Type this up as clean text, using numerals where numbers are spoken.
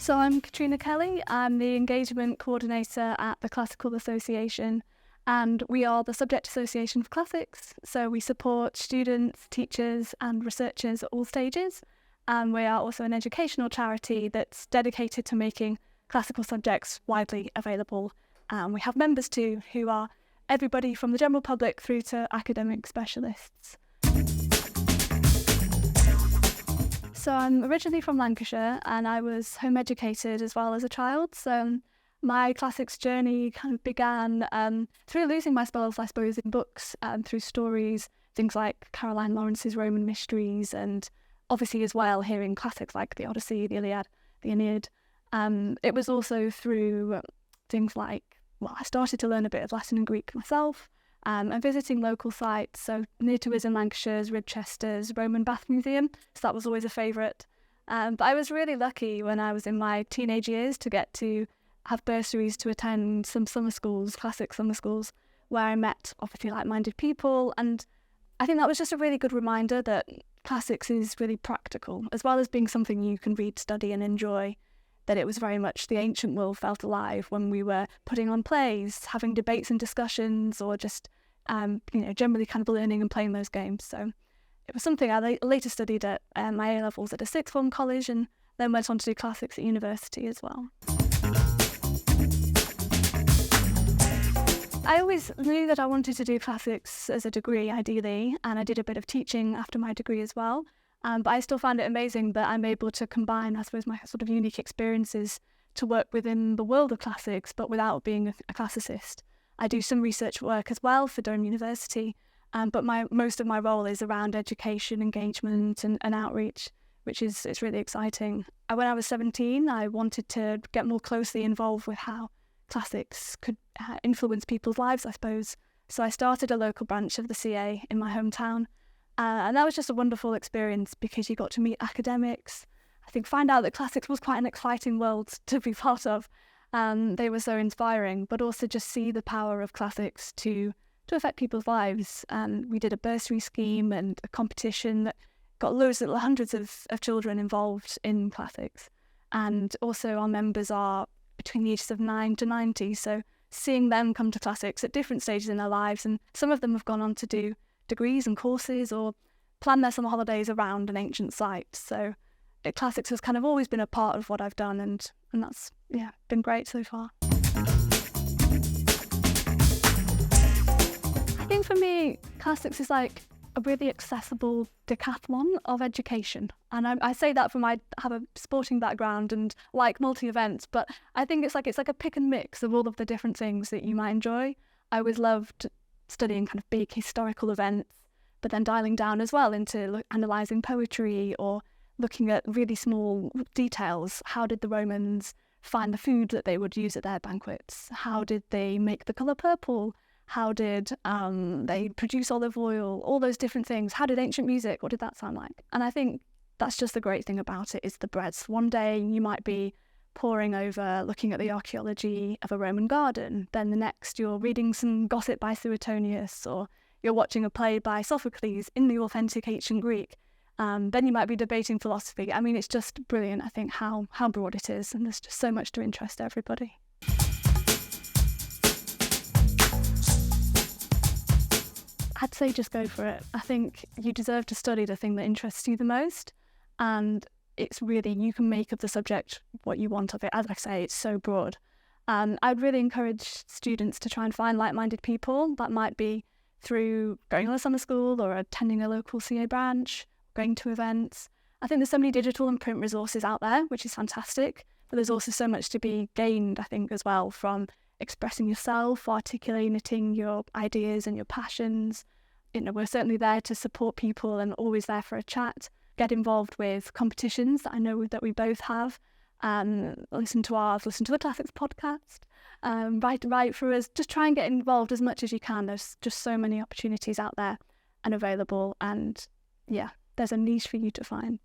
So I'm Katrina Kelly. I'm the engagement coordinator at the Classical Association, and we are the subject association for classics. So we support students, teachers and researchers at all stages. And we are also an educational charity that's dedicated to making classical subjects widely available. And we have members too, who are everybody from the general public through to academic specialists. So I'm originally from Lancashire, and I was home educated as well as a child. So my classics journey kind of began through losing my spells, I suppose, in books, through stories, things like Caroline Lawrence's Roman Mysteries, and obviously as well hearing classics like the Odyssey, the Iliad, the Aeneid. It was also through things like, I started to learn a bit of Latin and Greek myself, and visiting local sites. So near to us in Lancashire's Ribchester's Roman Bath Museum, so that was always a favourite. But I was really lucky when I was in my teenage years to get to have bursaries to attend some summer schools, classic summer schools, where I met obviously like-minded people. And I think that was just a really good reminder that classics is really practical, as well as being something you can read, study and enjoy, that it was very much the ancient world felt alive when we were putting on plays, having debates and discussions, or just, generally kind of learning and playing those games. So it was something I later studied at my A-levels at a sixth form college, and then went on to do classics at university as well. I always knew that I wanted to do classics as a degree, ideally, and I did a bit of teaching after my degree as well. But I still find it amazing that I'm able to combine, I suppose, my sort of unique experiences to work within the world of classics, but without being a classicist. I do some research work as well for Durham University, but most of my role is around education, engagement and outreach, which is it's really exciting. When I was 17, I wanted to get more closely involved with how classics could influence people's lives, I suppose. So I started a local branch of the CA in my hometown. And that was just a wonderful experience because you got to meet academics. I think find out that classics was quite an exciting world to be part of. They were so inspiring, but also just see the power of classics to affect people's lives. We did a bursary scheme and a competition that got hundreds of children involved in classics. And also our members are between the ages of 9 to 90. So seeing them come to classics at different stages in their lives, and some of them have gone on to do degrees and courses or plan their summer holidays around an ancient site. So classics has kind of always been a part of what I've done, and that's been great so far. I think for me, classics is like a really accessible decathlon of education. And I say that from I have a sporting background and like multi-events, but I think it's like a pick and mix of all of the different things that you might enjoy. I always loved studying kind of big historical events, but then dialing down as well into analysing poetry or looking at really small details. How did the Romans find the food that they would use at their banquets? How did they make the colour purple? How did they produce olive oil? All those different things. How did ancient music, what did that sound like? And I think that's just the great thing about it, is the breadth. One day you might be poring over looking at the archaeology of a Roman garden. Then the next you're reading some gossip by Suetonius, or you're watching a play by Sophocles in the authentic ancient Greek. Then you might be debating philosophy. I mean, it's just brilliant, I think, how broad it is, and there's just so much to interest everybody. I'd say just go for it. I think you deserve to study the thing that interests you the most, and it's really, you can make of the subject what you want of it. As I say, it's so broad. I'd really encourage students to try and find like-minded people. That might be through going to a summer school or attending a local CA branch, going to events. I think there's so many digital and print resources out there, which is fantastic, but there's also so much to be gained, I think, as well, from expressing yourself, articulating your ideas and your passions. We're certainly there to support people and always there for a chat. Get involved with competitions that I know that we both have. Listen to the Classics podcast. Write for us. Just try and get involved as much as you can. There's just so many opportunities out there and available, and there's a niche for you to find.